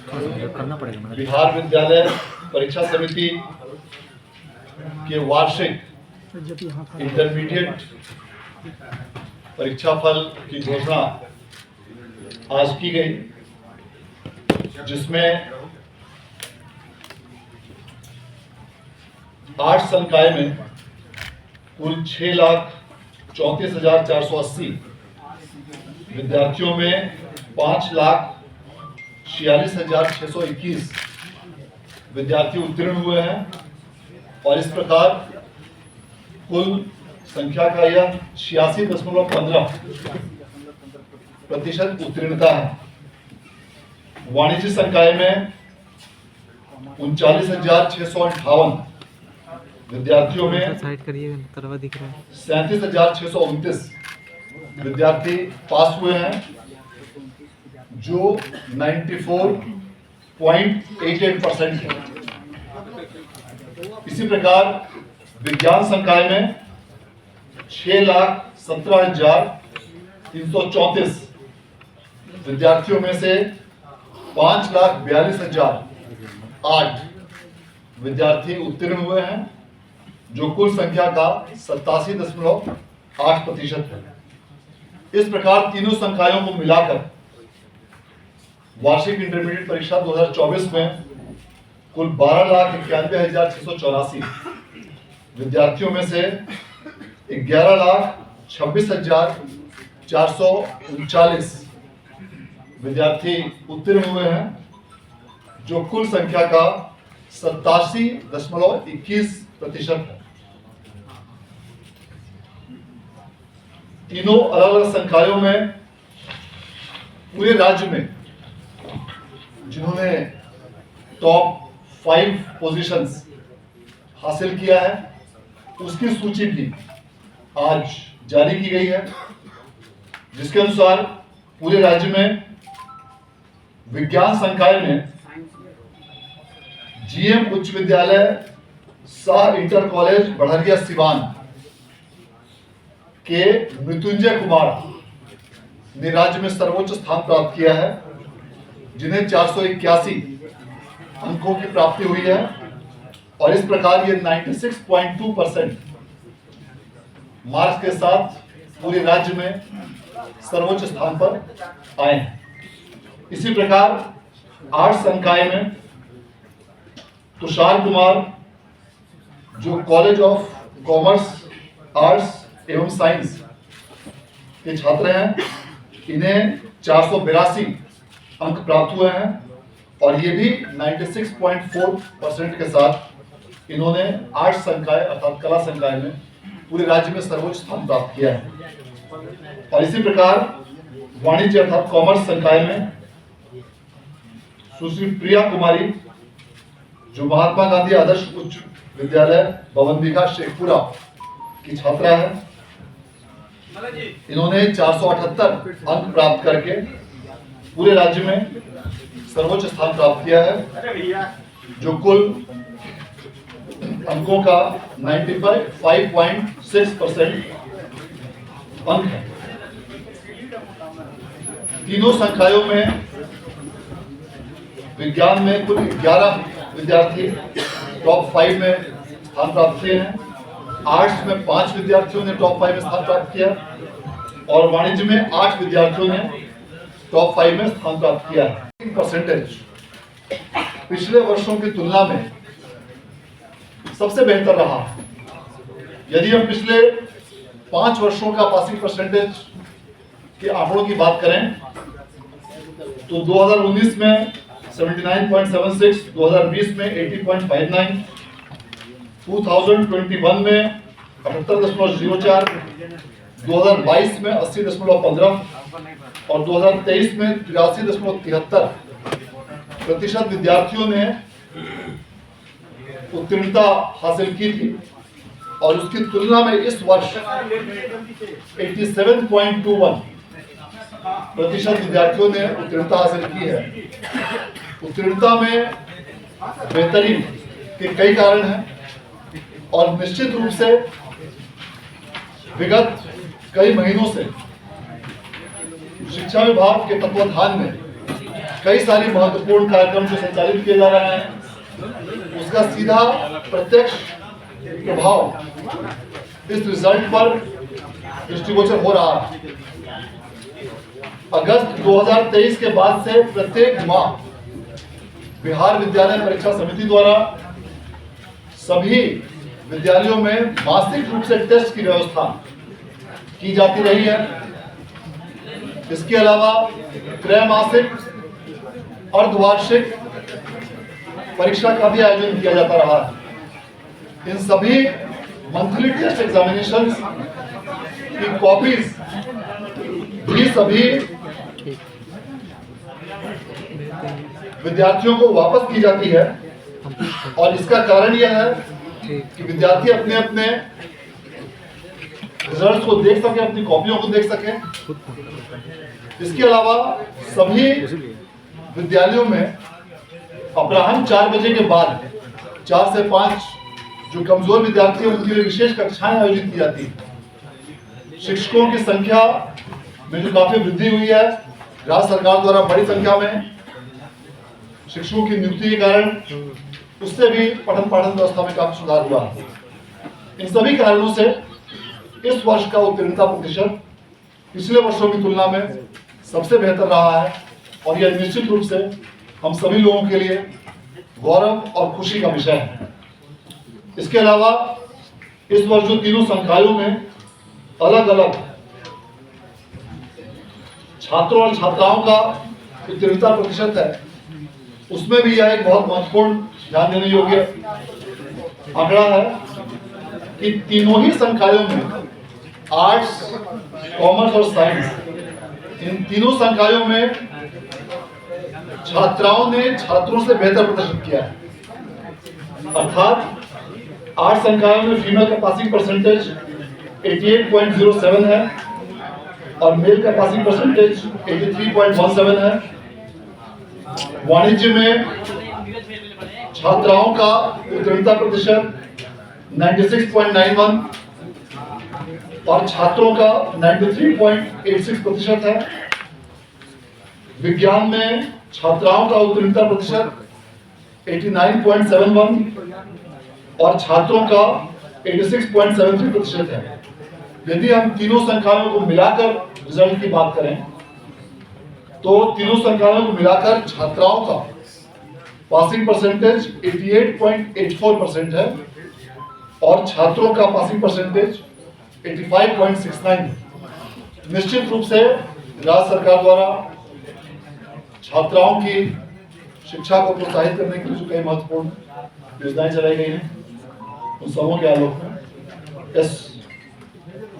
करना पड़ेगा। बिहार विद्यालय परीक्षा समिति के वार्षिक इंटरमीडिएट परीक्षा फल की घोषणा आज की गई, जिसमें 8 संकाय में कुल 6,34,480 विद्यार्थियों में 5,46,621 विद्यार्थी उत्तीर्ण हुए हैं और इस प्रकार कुल संख्या का यह 86.15% उत्तीर्णता है। वाणिज्य संकाय में 39,658 विद्यार्थियों में 37,629 विद्यार्थी पास हुए हैं, जो 94.88% है। इसी प्रकार विज्ञान संकाय में 6,17,334 विद्यार्थियों में से 5,42,008 विद्यार्थी उत्तीर्ण हुए हैं, जो कुल संख्या का 87.8% है। इस प्रकार तीनों संकायों को मिलाकर वार्षिक इंटरमीडिएट परीक्षा 2024 में कुल 12,91,684 विद्यार्थियों में से 11,26,439 विद्यार्थी उत्तीर्ण हुए हैं, जो कुल संख्या का 87.21% है। तीनों अलग अलग संकायों में पूरे राज्य में जिन्होंने टॉप 5 पोजीशंस हासिल किया है, उसकी सूची भी आज जारी की गई है, जिसके अनुसार पूरे राज्य में विज्ञान संकाय में जीएम उच्च विद्यालय शाह इंटर कॉलेज बढ़रिया सिवान के मृत्युंजय कुमार ने राज्य में सर्वोच्च स्थान प्राप्त किया है, जिन्हें 481 अंकों की प्राप्ति हुई है और इस प्रकार ये 96.2% मार्क्स के साथ पूरे राज्य में सर्वोच्च स्थान पर आए हैं। इसी प्रकार 8 संकाय में तुषार कुमार, जो कॉलेज ऑफ कॉमर्स आर्ट्स एवं साइंस के छात्र हैं, इन्हें 482 अंक प्राप्त हुए हैं और ये भी 96.4% के साथ इन्होंने 8 संकाय अर्थात कला संकाय में पूरे राज्य में सर्वोच्च स्थान प्राप्त किया है। और इसी प्रकार वाणिज्य अर्थात कॉमर्स संकाय में सुश्री प्रिया कुमारी, जो महात्मा गांधी आदर्श उच्च विद्यालय भवनदीघा शेखपुरा की छात्रा है, इन्होंने 478 अंक प्राप्त करके पूरे राज्य में सर्वोच्च स्थान प्राप्त किया है, जो कुल अंकों का 95.6% अंक है। तीनों संकायों में विज्ञान में कुल 11 विद्यार्थी टॉप 5 में स्थान प्राप्त किए हैं, आर्ट्स में 5 विद्यार्थियों ने टॉप 5 में स्थान प्राप्त किया और वाणिज्य में 8 विद्यार्थियों ने टॉप 5 में स्थान प्राप्त किया है। परसेंटेज पिछले वर्षों की तुलना में सबसे बेहतर रहा। यदि हम पिछले 5 वर्षों का पासिंग परसेंटेज के आंकड़ों की बात करें तो 2019 में 79.76, 2020 में 80.59, 2021 में 78.04, 2022 में 80.15 और 2023 में 83.73% विद्यार्थियों ने उत्तीर्णता हासिल की थी और उसकी तुलना में इस वर्ष 87.21% विद्यार्थियों ने उत्तीर्णता हासिल की है। उत्तीर्णता में बेहतरी के कई कारण हैं और निश्चित रूप से विगत कई महीनों से शिक्षा विभाग के तत्वाधान में कई सारी महत्वपूर्ण कार्यक्रम जो संचालित किए जा रहे हैं, उसका सीधा प्रत्यक्ष प्रभाव इस रिजल्ट पर दृष्टिगोचर हो रहा है। अगस्त 2023 के बाद से प्रत्येक माह बिहार विद्यालय परीक्षा समिति द्वारा सभी विद्यालयों में मासिक रूप से टेस्ट की व्यवस्था की जाती रही है। इसके अलावा त्रैमासिक, अर्धवार्षिक परीक्षा का भी आयोजन किया जाता रहा है। इन सभी मंथली टेस्ट एग्जामिनेशंस की कॉपीज भी सभी विद्यार्थियों को वापस की जाती है, और इसका कारण यह है कि विद्यार्थी अपने अपने रिजल्ट्स को देख सके, अपनी कॉपियों को देख सके। इसके अलावा सभी विद्यालयों में अपराह्न 4 बजे के बाद 4 से 5 जो कमजोर विद्यार्थी हैं उनके लिए विशेष कक्षाएं आयोजित की जाती हैं। शिक्षकों की संख्या में जो काफी वृद्धि हुई है, राज्य सरकार द्वारा बड़ी संख्या में शिक्षकों की नियुक्ति के कारण उससे भी पठन पाठन व्यवस्था में काफी सुधार हुआ। इन सभी कारणों से इस वर्ष का उत्तीर्णता प्रतिशत पिछले वर्षों की तुलना में सबसे बेहतर रहा है, और यह निश्चित रूप से हम सभी लोगों के लिए गौरव और खुशी का विषय है। इसके अलावा इस वर्ष जो तीनों संकायों में अलग अलग छात्रों और छात्राओं का उत्तीर्णता प्रतिशत है, उसमें भी यह एक बहुत महत्वपूर्ण ध्यान देने योग्य आंकड़ा है कि तीनों ही संकायों में आर्ट्स, कॉमर्स और साइंस, इन तीनों संकायों में छात्राओं ने छात्रों से बेहतर प्रदर्शन किया है। अर्थात 8 संकायों में फीमेल का पासिंग परसेंटेज 88.07 है और मेल का पासिंग परसेंटेज 83.17 है। वाणिज्य में छात्राओं का उत्तीर्णता प्रतिशत 96.91 और छात्रों का 93.86% है। विज्ञान में छात्राओं का उत्तीर्णता प्रतिशत 89.71 और छात्रों का 86.73% है। यदि हम तीनों संकायों को मिलाकर रिजल्ट की बात करें तो तीनों संकायों को मिलाकर छात्राओं का पासिंग परसेंटेज 88.84% है और छात्रों का पासिंग परसेंटेज 85.69 है। निश्चित रूप से राज्य सरकार द्वारा छात्राओं की शिक्षा को प्रोत्साहित करने के लिए जो कई महत्वपूर्ण योजनाएं चलाई गई हैं, उन सबों के आलोक में इस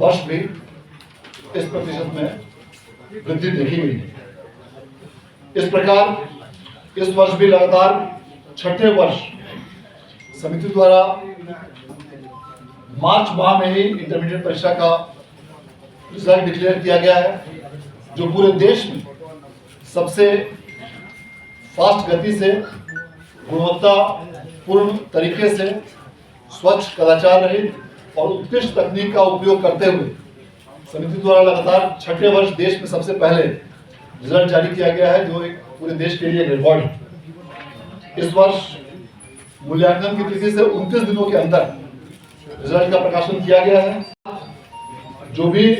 वर्ष भी इस प्रतिशत में वृद्धि देखी गई है। इस प्रकार इस वर्ष भी लगातार छठे वर्ष समिति द्वारा मार्च माह में ही इंटरमीडिएट परीक्षा का रिजल्ट डिक्लेयर किया गया है, जो पूरे देश में सबसे फास्ट गति से, गुणवत्तापूर्ण तरीके से, स्वच्छ, कदाचार रहित और उत्कृष्ट तकनीक का उपयोग करते हुए समिति द्वारा लगातार छठे वर्ष देश में सबसे पहले रिजल्ट जारी किया गया है, जो एक पूरे देश के लिए रिकॉर्ड है। इस वर्ष मूल्यांकन की तिथि से 29 दिनों के अंदर रिजल्ट का प्रकाशन किया गया है। जो भी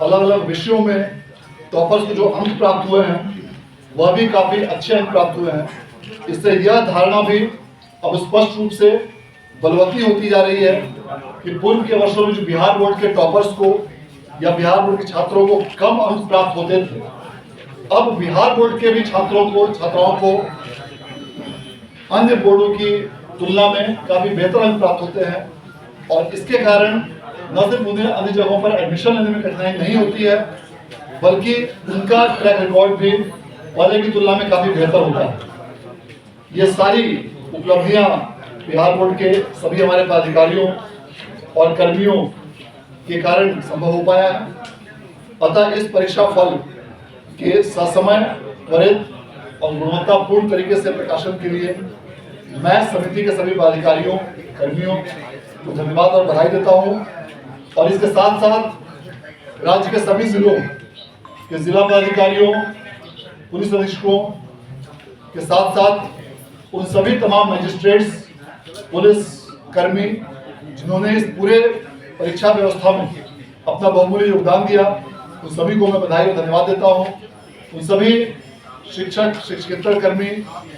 अलग अलग विषयों में टॉपर्स को जो अंक प्राप्त हुए हैं वह भी काफी अच्छे अंक प्राप्त हुए हैं। इससे यह धारणा भी अब स्पष्ट रूप से बलवती होती जा रही है कि पूर्व के वर्षों में जो बिहार बोर्ड के टॉपर्स को या बिहार बोर्ड के छात्रों को कम अंक प्राप्त होते थे, अब बिहार बोर्ड के भी छात्राओं को अन्य बोर्डों की तुलना में काफी बेहतर अंक प्राप्त होते हैं, और इसके कारण न सिर्फ उन्हें अन्य जगहों पर एडमिशन लेने में कठिनाई नहीं होती है, बल्कि उनका ट्रैक रिकॉर्ड भी पहले की तुलना में काफी बेहतर होता है। ये सारी उपलब्धियां बिहार बोर्ड के सभी हमारे पदाधिकारियों और कर्मियों के कारण संभव हो पाया है। अतः इस परीक्षा फल के ससमय, त्वरित और गुणवत्तापूर्ण तरीके से प्रकाशन के लिए मैं समिति के सभी पदाधिकारियों, कर्मियों को धन्यवाद और बधाई देता हूं, और इसके साथ साथ राज्य के सभी जिलों के जिला पदाधिकारियों, पुलिस अधीक्षकों के साथ साथ उन सभी तमाम मजिस्ट्रेट्स, पुलिस कर्मी जिन्होंने इस पूरे परीक्षा व्यवस्था में अपना बहुमूल्य योगदान दिया, उन सभी को मैं बधाई और धन्यवाद देता हूँ। उन सभी शिक्षक, शिक्षकेतर कर्मी,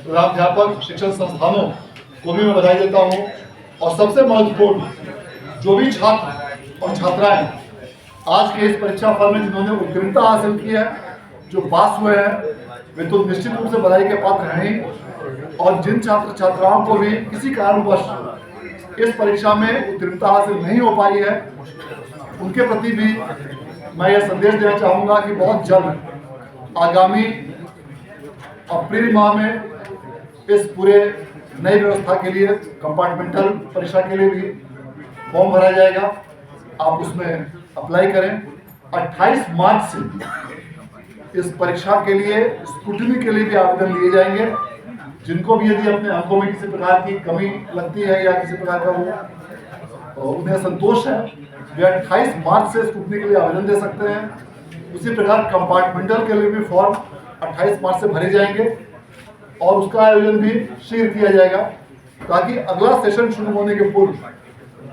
प्रधानाध्यापक, शिक्षण संस्थानों को भी मैं बधाई देता हूँ। और सबसे महत्वपूर्ण, जो भी छात्र और छात्राएं आज के इस परीक्षा फल में जिन्होंने उत्तीर्णता हासिल की है, जो पास हुए हैं, वे तो निश्चित रूप से बधाई के पात्र हैं ही। और जिन छात्र छात्राओं को भी किसी कारणवश इस परीक्षा में उत्तीर्णता हासिल नहीं हो पाई है, उनके प्रति भी मैं यह संदेश देना चाहूँगा कि बहुत जल्द आगामी अप्रैल माह में इस पूरे नई व्यवस्था के लिए, कंपार्टमेंटल परीक्षा के लिए भी फॉर्म भरा जाएगा। आप उसमें अप्लाई करें। 28 मार्च से इस परीक्षा के लिए, स्क्रूटनी के लिए भी आवेदन लिए जाएंगे। जिनको भी यदि अपने अंकों में किसी प्रकार की कमी लगती है या किसी प्रकार का वो उन्हें संतोष है, वे 28 मार्च से स्क्रूटनी के लिए आवेदन दे सकते हैं। उसी प्रकार कंपार्टमेंटल के लिए भी फॉर्म 28 मार्च से भरे जाएंगे और उसका आयोजन भी शीघ्र किया जाएगा, ताकि अगला सेशन शुरू होने के पूर्व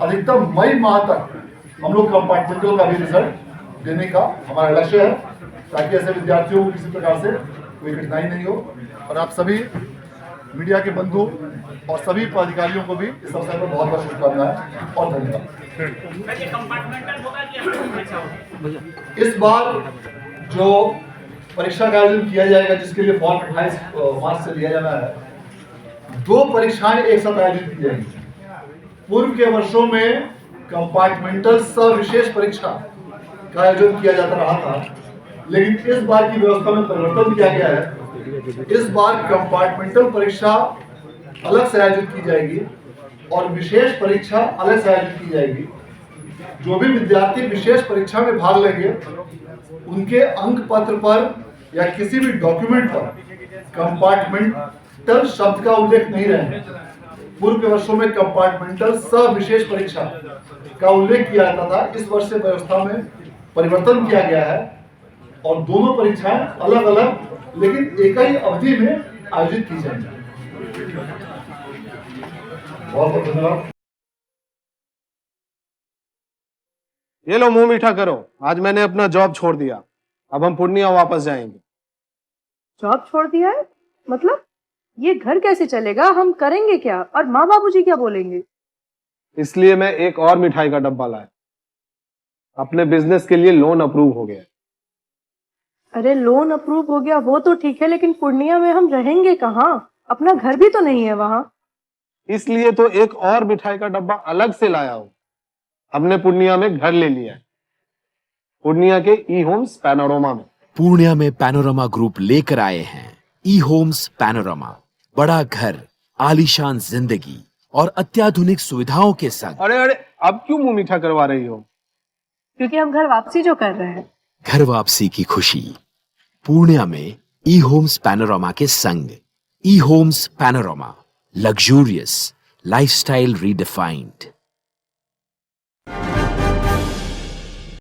अधिकतम मई माह तक हम लोग कंपार्टमेंटल का भी रिजल्ट देने का हमारा लक्ष्य है, ताकि ऐसे विद्यार्थियों को किसी प्रकार से कोई कठिनाई नहीं हो। और आप सभी मीडिया के बंधु और सभी पदाधिकारियों को भी इस अवसर पर बहुत बहुत शुभकामनाएं और धन्यवाद। इस बार जो परीक्षा का आयोजन किया जाएगा, जिसके लिए फॉर्म 28 मार्च से लिया जाना है, 2 परीक्षाएं एक साथ आयोजित की जाएंगी। पूर्व के वर्षों में कंपार्टमेंटल सह विशेष परीक्षा का आयोजन किया जाता रहा था, लेकिन इस बार की व्यवस्था में परिवर्तन किया गया है। इस बार कंपार्टमेंटल परीक्षा अलग से आयोजित की जाएगी और विशेष परीक्षा अलग से आयोजित की जाएगी। जो भी विद्यार्थी विशेष परीक्षा में भाग लेंगे, उनके अंक पत्र पर या किसी भी डॉक्यूमेंट पर कंपार्टमेंटल शब्द का उल्लेख नहीं रहेगा। पूर्व के वर्षों में कंपार्टमेंटल सह विशेष परीक्षा का उल्लेख किया जाता था। इस वर्ष से व्यवस्था में परिवर्तन किया गया है और दोनों परीक्षाएं अलग अलग लेकिन एक ही अवधि में आयोजित की जाएंगी। बहुत बहुत धन्यवाद। ये लो, मुंह मीठा करो। आज मैंने अपना जॉब छोड़ दिया, अब हम पूर्णिया वापस जाएंगे। जॉब छोड़ दिया है? मतलब ये घर कैसे चलेगा? हम करेंगे क्या? और माँ बाबूजी क्या बोलेंगे? इसलिए मैं एक और मिठाई का डब्बा लाया। अपने बिजनेस के लिए लोन अप्रूव हो गया। अरे लोन अप्रूव हो गया वो तो ठीक है, लेकिन पूर्णिया में हम रहेंगे कहाँ? अपना घर भी तो नहीं है वहाँ। इसलिए तो एक और मिठाई का डब्बा अलग से लाया हूँ। हमने पूर्णिया में घर ले लिया है, पूर्णिया के ई होम्स पैनोरमा में। पूर्णिया में पैनोरमा ग्रुप लेकर आए हैं ई होम्स पैनोरमा। बड़ा घर, आलीशान जिंदगी और अत्याधुनिक सुविधाओं के संग। अरे अरे, अब क्यों मुंह मीठा करवा रही हो? क्योंकि हम घर वापसी जो कर रहे हैं। घर वापसी की खुशी पूर्णिया में ई होम्स पैनोरमा के संग। E homes panorama, luxurious lifestyle redefined.